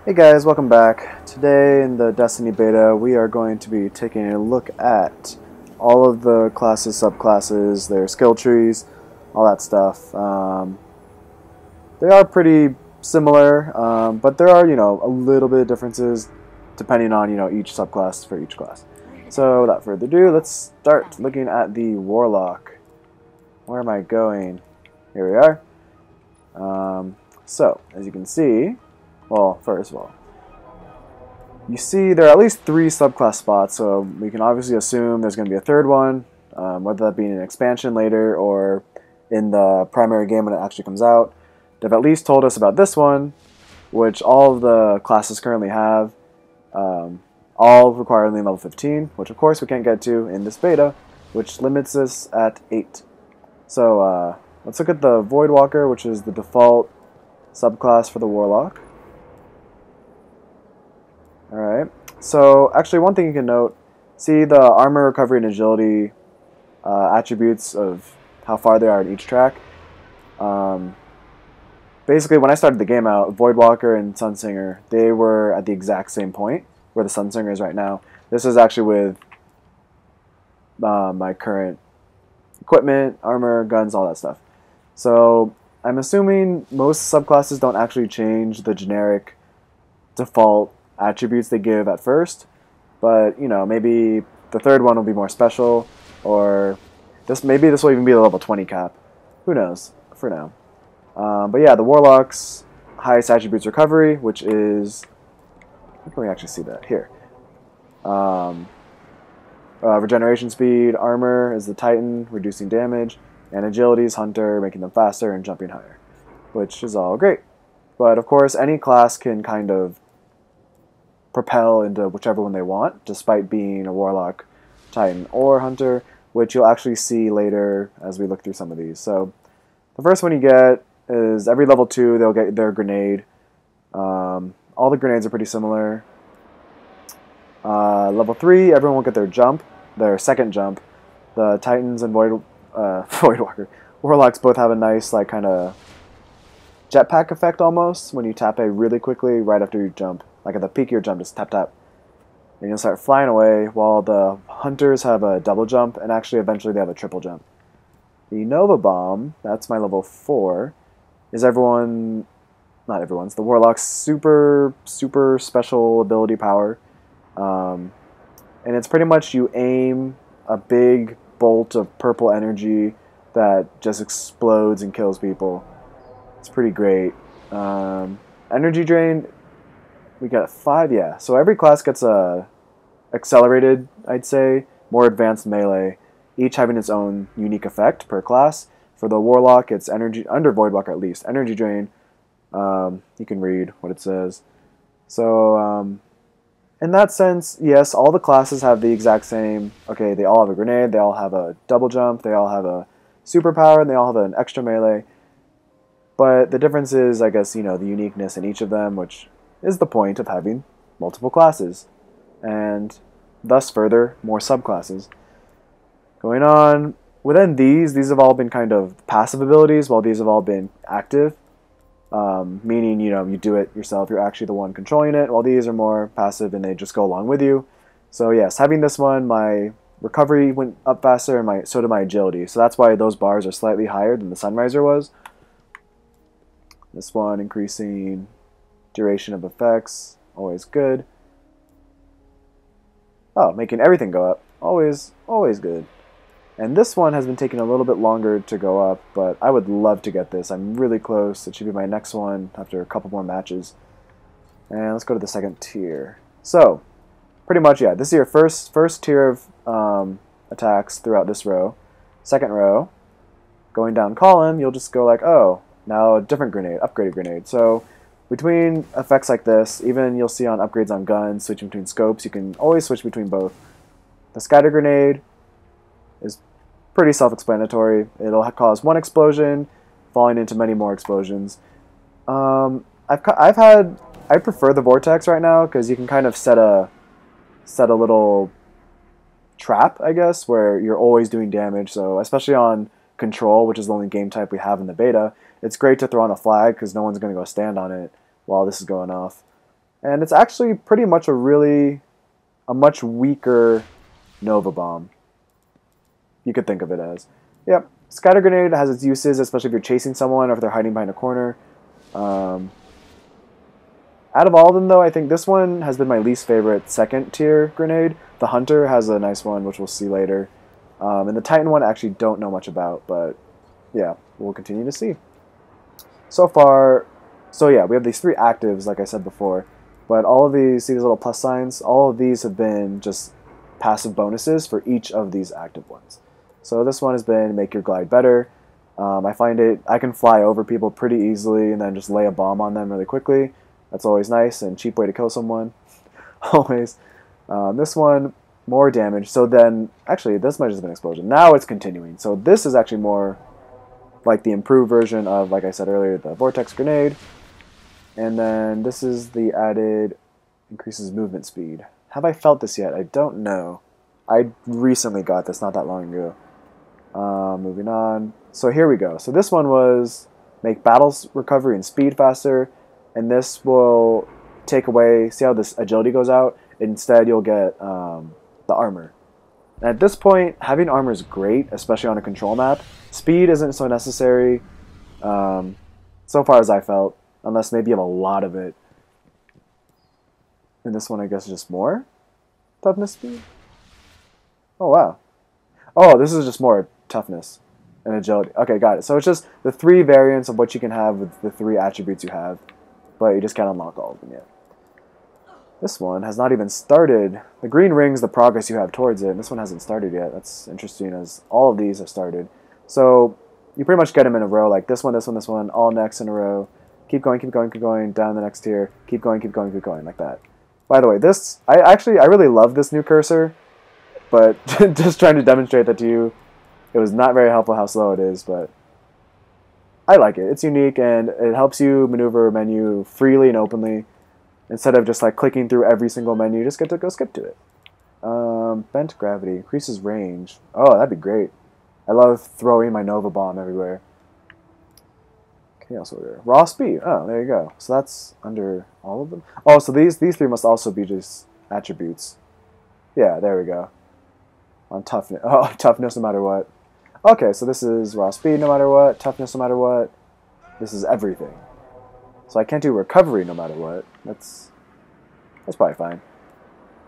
Hey guys, welcome back. Today in the Destiny beta, we are going to be taking a look at all of the classes, subclasses, their skill trees, all that stuff. They are pretty similar, but there are, a little bit of differences depending on, each subclass for each class. So without further ado, let's start looking at the Warlock. Where am I going? Here we are. So, as you can see, well, first of all, you see there are at least 3 subclass spots, so we can obviously assume there's going to be a third one, whether that be in an expansion later or in the primary game when it actually comes out. They've at least told us about this one, which all of the classes currently have, all require only level 15, which of course we can't get to in this beta, which limits us at 8. So let's look at the Voidwalker, which is the default subclass for the Warlock. Alright, so actually one thing you can note, see the armor, recovery, and agility attributes of how far they are in each track. Basically, when I started the game out, Voidwalker and Sunsinger, they were at the exact same point where the Sunsinger is right now. This is actually with my current equipment, armor, guns, all that stuff. So I'm assuming most subclasses don't actually change the generic default attributes they give at first, but maybe the third one will be more special, or maybe this will even be the level 20 cap. Who knows for now. But yeah, the Warlock's highest attributes recovery, which is, how can we actually see that here? Regeneration speed, armor is the Titan, reducing damage, and agility is Hunter, making them faster and jumping higher, which is all great. But of course, any class can kind of propel into whichever one they want, despite being a Warlock, Titan, or Hunter, which you'll actually see later as we look through some of these. So the first one you get is every level 2 they'll get their grenade. All the grenades are pretty similar. Level 3 everyone will get their jump, their second jump. The Titans and Voidwalker, Warlocks both have a nice like kind of jetpack effect almost when you tap A really quickly right after you jump. Like at the peak of your jump, just tap tap. And you'll start flying away, while the Hunters have a double jump, and actually eventually they have a triple jump. The Nova Bomb, that's my level 4, is not everyone's, the Warlock's super special ability power. And it's pretty much you aim a big bolt of purple energy that just explodes and kills people. It's pretty great. Energy drain, we got 5, yeah. So every class gets a accelerated, I'd say, more advanced melee, each having its own unique effect per class. For the Warlock, it's energy, under Voidwalker at least, energy drain. You can read what it says. So, in that sense, yes, all the classes have the exact same, okay, they all have a grenade, they all have a double jump, they all have a superpower, and they all have an extra melee. But the difference is, I guess, the uniqueness in each of them, which is the point of having multiple classes, and thus further more subclasses. Going on, within these have all been kind of passive abilities, while these have all been active, meaning you do it yourself, you're actually the one controlling it, while these are more passive and they just go along with you. So yes, having this one, my recovery went up faster, and so did my agility, so that's why those bars are slightly higher than the Sunriser was. This one increasing duration of effects, always good. Oh, making everything go up, always good. And this one has been taking a little bit longer to go up, but I would love to get this. I'm really close. It should be my next one after a couple more matches. And let's go to the second tier. So, pretty much, yeah, this is your first tier of attacks throughout this row. Second row, going down column, you'll just go like, oh, now a different grenade, upgraded grenade. So between effects like this, even you'll see on upgrades on guns, switching between scopes, you can always switch between both. The scatter grenade is pretty self-explanatory. It'll cause one explosion, falling into many more explosions. I prefer the vortex right now because you can kind of set a little trap, I guess, where you're always doing damage. So especially on control, which is the only game type we have in the beta, it's great to throw on a flag because no one's going to go stand on it while this is going off. And it's actually pretty much a much weaker Nova Bomb. You could think of it as. Yep. Scatter Grenade has its uses, especially if you're chasing someone or if they're hiding behind a corner. Out of all of them, though, I think this one has been my least favorite second tier grenade. The Hunter has a nice one, which we'll see later. And the Titan one I actually don't know much about, but yeah, we'll continue to see. So far, so yeah, we have these 3 actives, like I said before. But all of these, see these little plus signs? All of these have been just passive bonuses for each of these active ones. So this one has been make your glide better. I find I can fly over people pretty easily and then just lay a bomb on them really quickly. That's always nice and cheap way to kill someone. Always. This one, more damage. So then, actually, this might just have been explosion. Now it's continuing. So this is actually more like the improved version of, like I said earlier, the Vortex Grenade. And then this is the added increases movement speed. Have I felt this yet? I don't know. I recently got this not that long ago. Moving on. So here we go. So this one was make battles recovery and speed faster. And this will take away, see how this agility goes out? Instead, you'll get the armor. And at this point, having armor is great, especially on a control map. Speed isn't so necessary, so far as I felt, unless maybe you have a lot of it. And this one, I guess, is just more toughness speed. Oh, wow. Oh, this is just more toughness and agility. Okay, got it. So it's just the 3 variants of what you can have with the 3 attributes you have, but you just can't unlock all of them yet. This one has not even started. The green ring's the progress you have towards it, and this one hasn't started yet. That's interesting, as all of these have started. So you pretty much get them in a row, like this one, this one, this one, all next in a row. Keep going, keep going, keep going, down the next tier. Keep going, keep going, keep going, like that. By the way, this, I really love this new cursor, but just trying to demonstrate that to you, it was not very helpful how slow it is, but I like it. It's unique, and it helps you maneuver a menu freely and openly. Instead of just like clicking through every single menu, you just get to go skip to it. Bent gravity increases range. Oh, that'd be great. I love throwing my Nova Bomb everywhere. Chaos Order. Raw speed. Oh, there you go. So that's under all of them. Oh, so these 3 must also be just attributes. Yeah, there we go. On toughness. Oh, toughness no matter what. Okay, so this is raw speed no matter what, toughness no matter what. This is everything. So I can't do recovery no matter what. That's probably fine.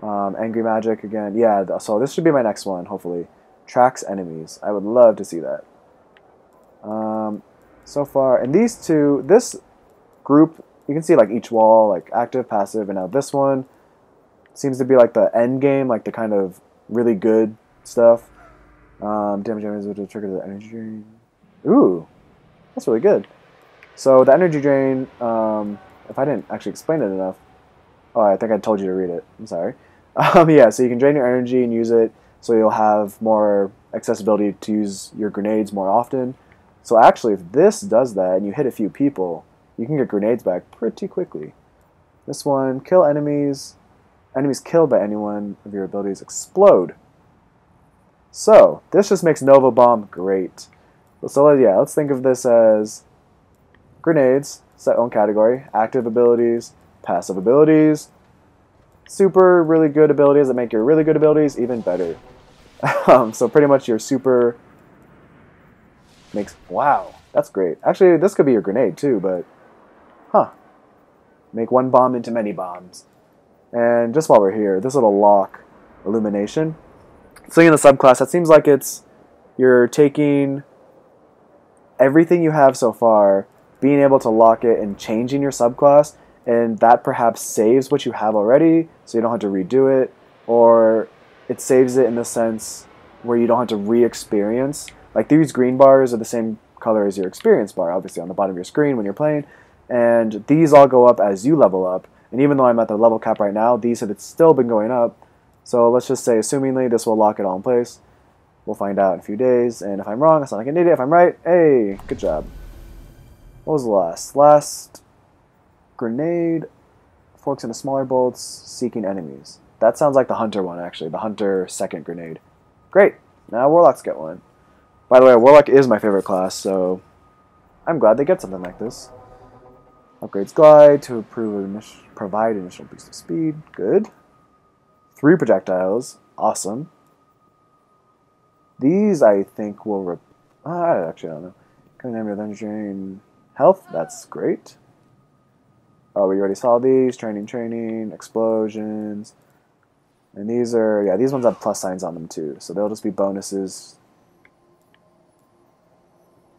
Angry magic again. Yeah, so this should be my next one, hopefully. Tracks enemies. I would love to see that. So far, and these 2, this group, you can see like each wall, like active, passive, and now this one seems to be like the end game, like the kind of really good stuff. Damage which will trigger the energy drain. Ooh, that's really good. So the energy drain, if I didn't actually explain it enough, oh, I think I told you to read it. I'm sorry. Yeah, so you can drain your energy and use it, so you'll have more accessibility to use your grenades more often. So actually, if this does that and you hit a few people, you can get grenades back pretty quickly. This one, kill enemies. Enemies killed by anyone of your abilities explode. So this just makes Nova Bomb great. So yeah, let's think of this as grenades, set own category, active abilities, passive abilities, super really good abilities that make your really good abilities even better. So pretty much your super makes, wow, that's great. Actually, this could be your grenade too, but make one bomb into many bombs. And just while we're here, this little lock illumination. So in the subclass, that seems like you're taking everything you have so far, being able to lock it and changing your subclass, and that perhaps saves what you have already, so you don't have to redo it, or it saves it in the sense where you don't have to re-experience. Like these green bars are the same color as your experience bar, obviously on the bottom of your screen when you're playing, and these all go up as you level up, and even though I'm at the level cap right now, these have still been going up. So let's just say, assumingly, this will lock it all in place. We'll find out in a few days, and if I'm wrong, I sound like an idiot. If I'm right, hey, good job. What was the last? Last grenade, forks into smaller bolts, seeking enemies. That sounds like the Hunter one, actually. The Hunter second grenade. Great. Now Warlocks get one. By the way, Warlock is my favorite class, so I'm glad they get something like this. Upgrades glide to provide initial boost of speed. Good. 3 projectiles. Awesome. These, I think, will... I actually don't know. Coming in with energy health. That's great. Oh, we already saw these. Training, explosions. And these are... Yeah, these ones have plus signs on them, too. So they'll just be bonuses.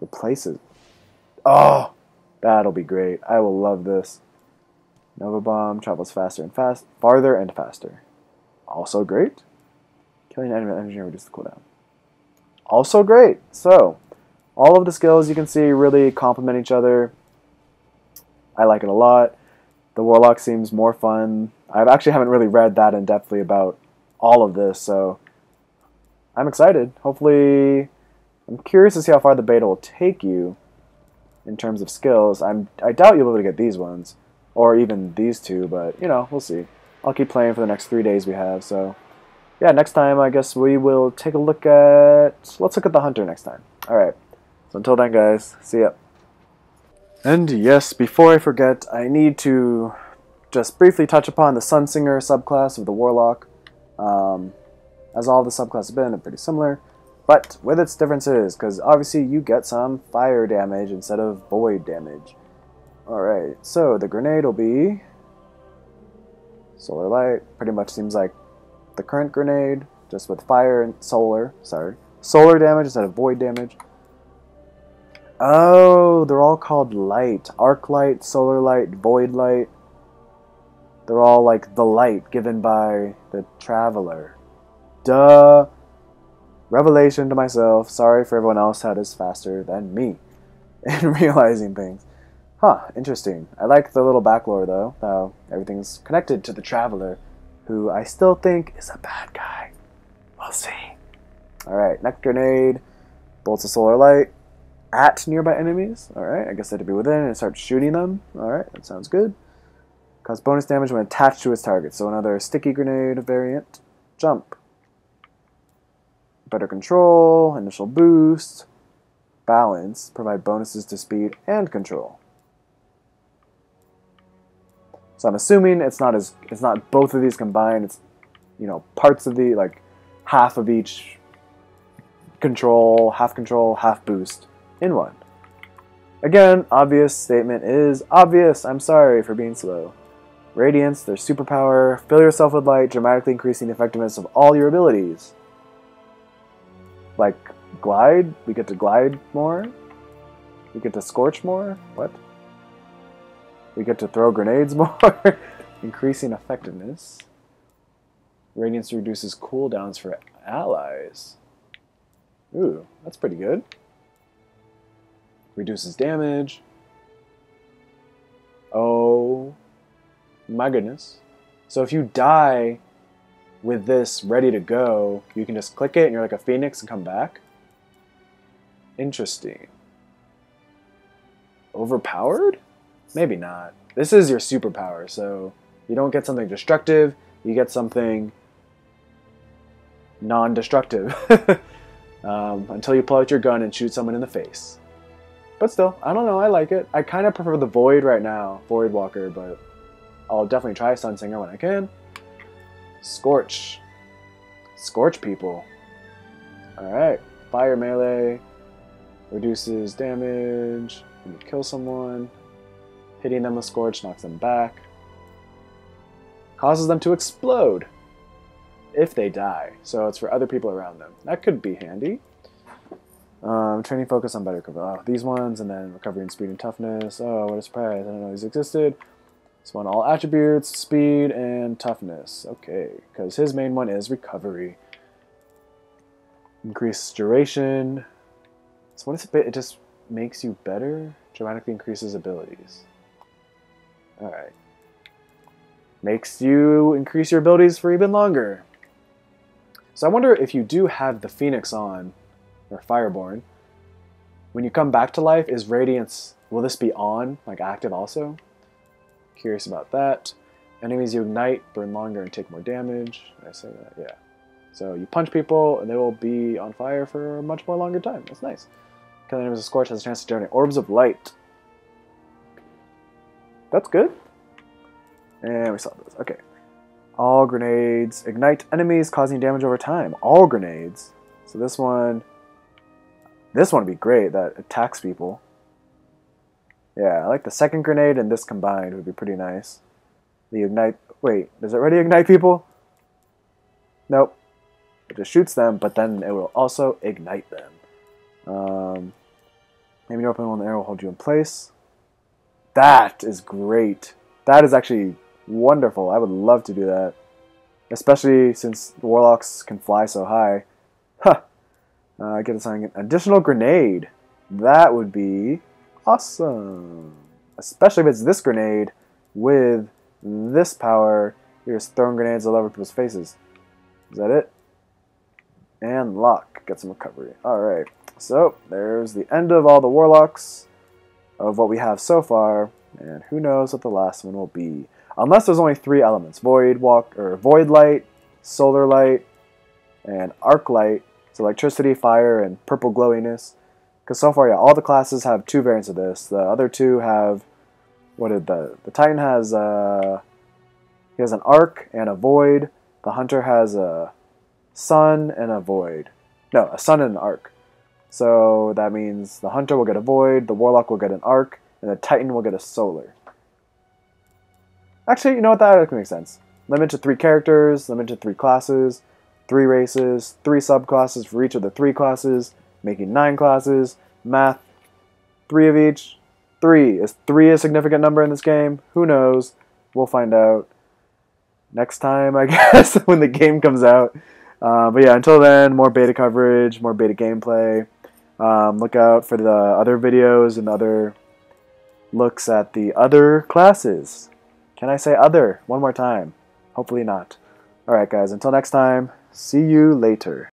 Replaces. Oh! That'll be great. I will love this. Nova Bomb travels farther and faster. Also great. Killing an enemy with energy reduces the cooldown. Also great. So, all of the skills you can see really complement each other. I like it a lot. The Warlock seems more fun. I actually haven't really read that in depthly about all of this, so I'm excited. Hopefully, I'm curious to see how far the beta will take you in terms of skills. I doubt you'll be able to get these ones, or even these two, but, you know, we'll see. I'll keep playing for the next 3 days we have, so... Yeah, next time, I guess we will take a look at... Let's look at the Hunter next time. Alright, so until then, guys, see ya. And yes, before I forget, I need to just briefly touch upon the Sunsinger subclass of the Warlock. As all the subclasses have been, they're pretty similar. But with its differences, because obviously you get some fire damage instead of void damage. Alright, so the grenade will be solar light. Pretty much seems like the current grenade, just with fire and solar damage instead of void damage. Oh, they're all called light. Arc light, solar light, void light. They're all like the light given by the Traveler. Duh. Revelation to myself. Sorry for everyone else that is faster than me in realizing things. Huh, interesting. I like the little backlore though, how everything's connected to the Traveler, who I still think is a bad guy. We'll see. Alright, next grenade. Bolts of solar light at nearby enemies. Alright, I guess I had to be within and start shooting them. Alright, that sounds good. Cause bonus damage when attached to its target. So another sticky grenade variant. Jump. Better control, initial boost, balance, provide bonuses to speed and control. So I'm assuming it's not both of these combined. It's, you know, parts of the, like, half of each control, half boost in one. Again, obvious statement is obvious. I'm sorry for being slow. Radiance, their superpower. Fill yourself with light, dramatically increasing the effectiveness of all your abilities. Like, glide? We get to glide more? We get to scorch more? What? We get to throw grenades more? Increasing effectiveness. Radiance reduces cooldowns for allies. Ooh, that's pretty good. Reduces damage. Oh my goodness. So if you die with this ready to go, you can just click it and you're like a phoenix and come back? Interesting. Overpowered? Maybe not. This is your superpower, so you don't get something destructive, you get something non-destructive. Until you pull out your gun and shoot someone in the face. But still, I don't know, I like it. I kind of prefer the Void right now, Voidwalker, but I'll definitely try Sunsinger when I can. Scorch. Scorch people. Alright. Fire melee. Reduces damage. When you kill someone. Hitting them with Scorch knocks them back. Causes them to explode. If they die. So it's for other people around them. That could be handy. Training focus on better cover. Oh, these ones, and then recovery and speed and toughness. Oh, what a surprise. I didn't know these existed. This one, all attributes, speed, and toughness. Okay, because his main one is recovery. Increase duration. So what is it? It just makes you better? Dramatically increases abilities. Alright. Makes you increase your abilities for even longer. So I wonder if you do have the Phoenix on, or Fireborn, when you come back to life, is Radiance, will this be on, like active also? Curious about that. Enemies you ignite burn longer and take more damage. Did I say that? Yeah. So you punch people and they will be on fire for a much more longer time. That's nice. Killing enemies with Scorch has a chance to generate orbs of light. That's good. And we saw this. Okay. All grenades ignite enemies, causing damage over time. All grenades. So this one would be great. That attacks people. Yeah, I like the second grenade and this combined would be pretty nice. The ignite. Wait, does it already ignite people? Nope. It just shoots them, but then it will also ignite them. Maybe you open one, the arrow will hold you in place. That is great. That is actually wonderful. I would love to do that. Especially since the Warlocks can fly so high. Huh. Get assigning an additional grenade. That would be awesome. Especially if it's this grenade with this power. You're just throwing grenades all over people's faces. Is that it? And lock. Get some recovery. Alright. So, there's the end of all the Warlocks of what we have so far. And who knows what the last one will be. Unless there's only 3 elements. Void Light, Solar Light, and Arc Light. So electricity, fire, and purple glowiness. Because so far, yeah, all the classes have 2 variants of this. The other 2 have... What did the Titan has... he has an Arc and a Void. The Hunter has a Sun and a Void. No, a Sun and an Arc. So that means the Hunter will get a Void, the Warlock will get an Arc, and the Titan will get a Solar. Actually, you know what? That makes sense. Limit to 3 characters, limit to 3 classes, 3 races, 3 subclasses for each of the 3 classes, making 9 classes. Math, 3 of each. 3. Is 3 a significant number in this game? Who knows? We'll find out next time, I guess, when the game comes out. But yeah, until then, more beta coverage, more beta gameplay. Look out for the other videos and other looks at the other classes. Can I say other one more time? Hopefully not. Alright guys, until next time, see you later.